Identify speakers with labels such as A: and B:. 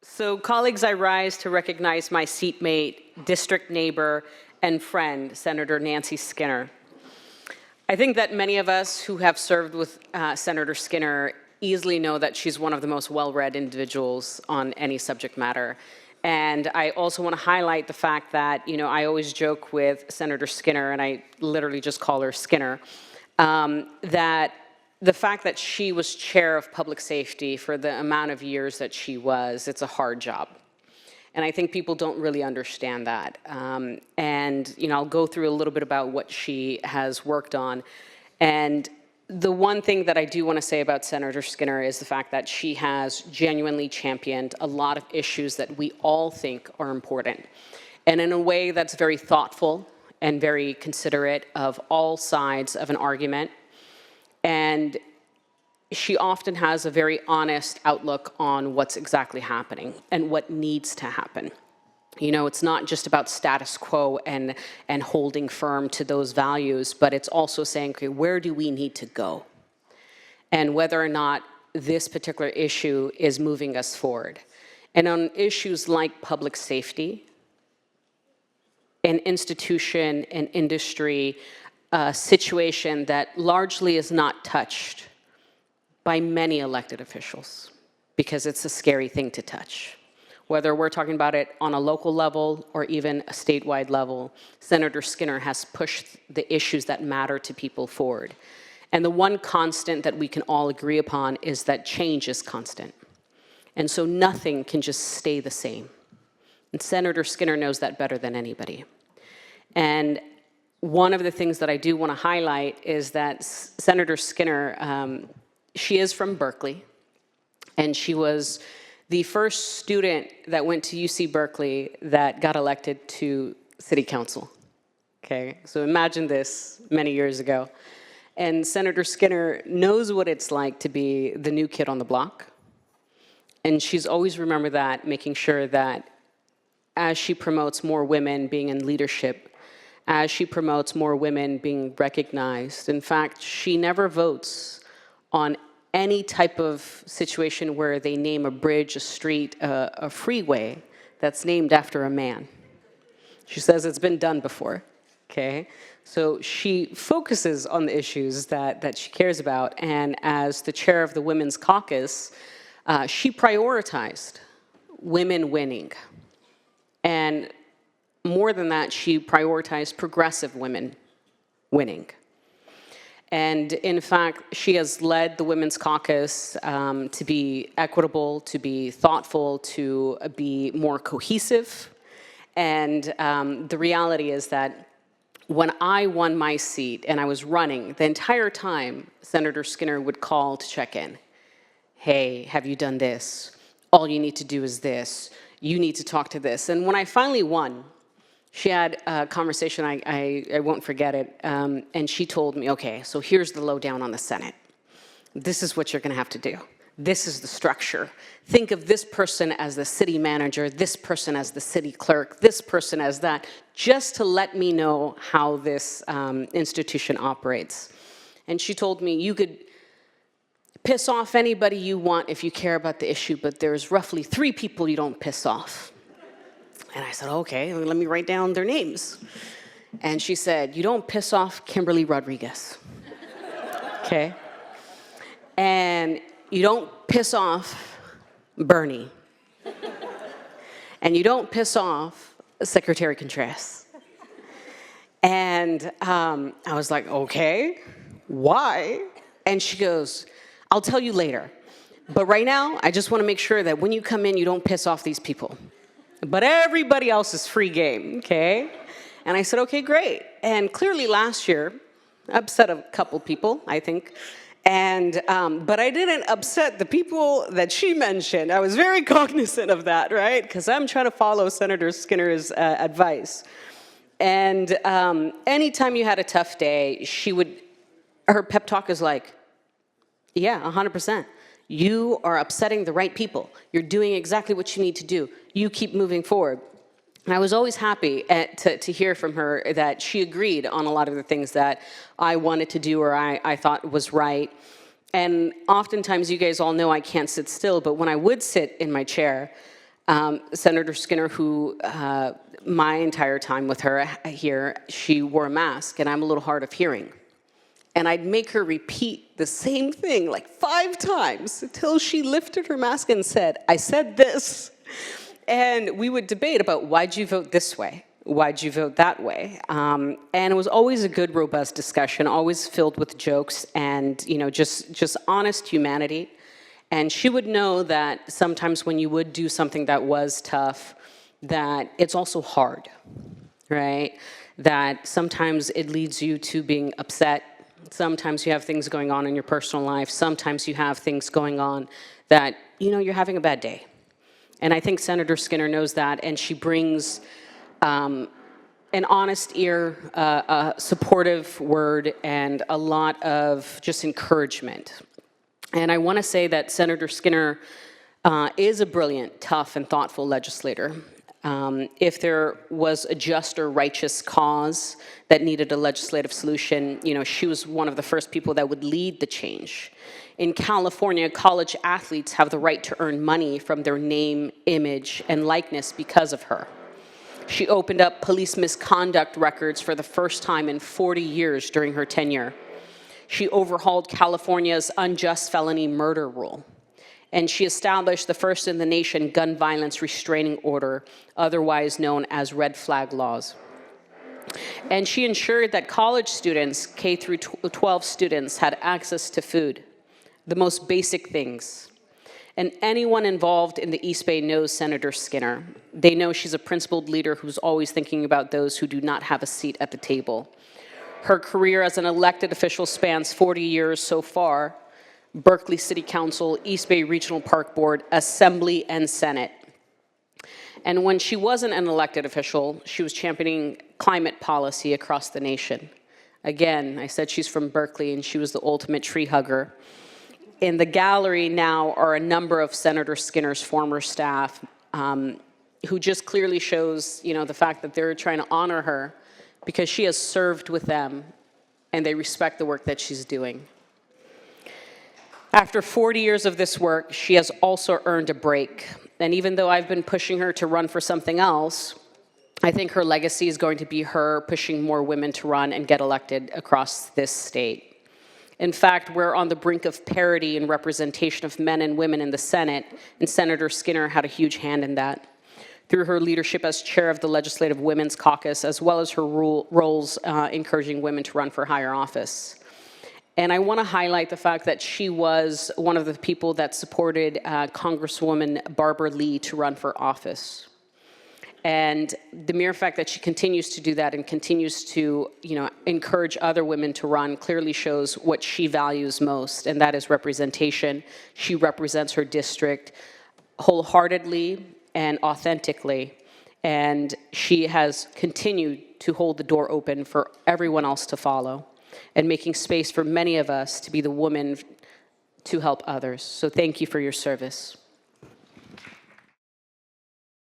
A: So, colleagues, I rise to recognize my seatmate, district neighbor, and friend, Senator Nancy Skinner. I think that many of us who have served with Senator Skinner easily know that she's one of the most well-read individuals on any subject matter. And I also want to highlight the fact that, I always joke with Senator Skinner, and I literally just call her Skinner, that the fact that she was chair of public safety for the amount of years that she was, it's a hard job. And I think people don't really understand that. I'll go through a little bit about what she has worked on. And the one thing that I do want to say about Senator Skinner is the fact that she has genuinely championed a lot of issues that we all think are important. And in a way that's very thoughtful and very considerate of all sides of an argument. And she often has a very honest outlook on what's exactly happening and what needs to happen. It's not just about status quo and holding firm to those values, but it's also saying, okay, where do we need to go? And whether or not this particular issue is moving us forward. And on issues like public safety, an institution, an industry, a situation that largely is not touched by many elected officials, because it's a scary thing to touch. Whether we're talking about it on a local level or even a statewide level, Senator Skinner has pushed the issues that matter to people forward. And the one constant that we can all agree upon is that change is constant. And so nothing can just stay the same. And Senator Skinner knows that better than anybody. And one of the things that I do want to highlight is that Senator Skinner, she is from Berkeley, and she was the first student that went to UC Berkeley that got elected to city council. Okay, so imagine this many years ago. And Senator Skinner knows what it's like to be the new kid on the block. And she's always remembered that, making sure that as she promotes more women being in leadership, as she promotes more women being recognized. In fact, she never votes on any type of situation where they name a bridge, a street, a freeway that's named after a man. She says it's been done before, okay? So she focuses on the issues that she cares about, and as the chair of the Women's Caucus, she prioritized women winning. And more than that, she prioritized progressive women winning. And in fact, she has led the Women's Caucus to be equitable, to be thoughtful, to be more cohesive. And the reality is that when I won my seat and I was running, the entire time, Senator Skinner would call to check in. Hey, have you done this? All you need to do is this. You need to talk to this. And when I finally won, she had a conversation, I won't forget it, and she told me, okay, so here's the lowdown on the Senate. This is what you're gonna have to do. This is the structure. Think of this person as the city manager, this person as the city clerk, this person as that, just to let me know how this institution operates. And she told me, you could piss off anybody you want if you care about the issue, but there's roughly 3 people you don't piss off. And I said, okay, let me write down their names. And she said, you don't piss off Kimberly Rodriguez. Okay? And you don't piss off Bernie. And you don't piss off Secretary Contreras. And I was like, okay, why? And she goes, I'll tell you later. But right now, I just want to make sure that when you come in, you don't piss off these people. But everybody else is free game, okay? And I said, okay, great. And clearly last year, upset a couple people, I think. And, but I didn't upset the people that she mentioned. I was very cognizant of that, right? Because I'm trying to follow Senator Skinner's advice. And anytime you had a tough day, her pep talk is like, yeah, 100%. You are upsetting the right people. You're doing exactly what you need to do. You keep moving forward. And I was always happy to hear from her that she agreed on a lot of the things that I wanted to do or I thought was right. And oftentimes, you guys all know I can't sit still, but when I would sit in my chair, Senator Skinner, who my entire time with her here, she wore a mask, and I'm a little hard of hearing. And I'd make her repeat the same thing like 5 times until she lifted her mask and said, "I said this." And we would debate about, why'd you vote this way? Why'd you vote that way? And it was always a good, robust discussion, always filled with jokes and, you know, just honest humanity. And she would know that sometimes when you would do something that was tough, that it's also hard, right? That sometimes it leads you to being upset. Sometimes you have things going on in your personal life. Sometimes you have things going on that, you know, you're having a bad day. And I think Senator Skinner knows that, and she brings an honest ear, a supportive word, and a lot of just encouragement. And I want to say that Senator Skinner is a brilliant, tough, and thoughtful legislator. If there was a just or righteous cause that needed a legislative solution, you know, she was one of the first people that would lead the change. In California, college athletes have the right to earn money from their name, image, and likeness because of her. She opened up police misconduct records for the first time in 40 years during her tenure. She overhauled California's unjust felony murder rule. And she established the first in the nation gun violence restraining order, otherwise known as red flag laws. And she ensured that college students, K through 12 students, had access to food, the most basic things. And anyone involved in the East Bay knows Senator Skinner. They know she's a principled leader who's always thinking about those who do not have a seat at the table. Her career as an elected official spans 40 years so far: Berkeley City Council, East Bay Regional Park Board, Assembly, and Senate. And when she wasn't an elected official, she was championing climate policy across the nation. Again, I said she's from Berkeley, and she was the ultimate tree hugger. In the gallery now are a number of Senator Skinner's former staff, who just clearly shows, you know, the fact that they're trying to honor her because she has served with them and they respect the work that she's doing. After 40 years of this work, she has also earned a break. And even though I've been pushing her to run for something else, I think her legacy is going to be her pushing more women to run and get elected across this state. In fact, we're on the brink of parity in representation of men and women in the Senate, and Senator Skinner had a huge hand in that through her leadership as chair of the Legislative Women's Caucus, as well as her roles encouraging women to run for higher office. And I want to highlight the fact that she was one of the people that supported Congresswoman Barbara Lee to run for office. And the mere fact that she continues to do that and continues to, you know, encourage other women to run clearly shows what she values most, and that is representation. She represents her district wholeheartedly and authentically, and she has continued to hold the door open for everyone else to follow, and making space for many of us to be the woman to help others. So thank you for your service.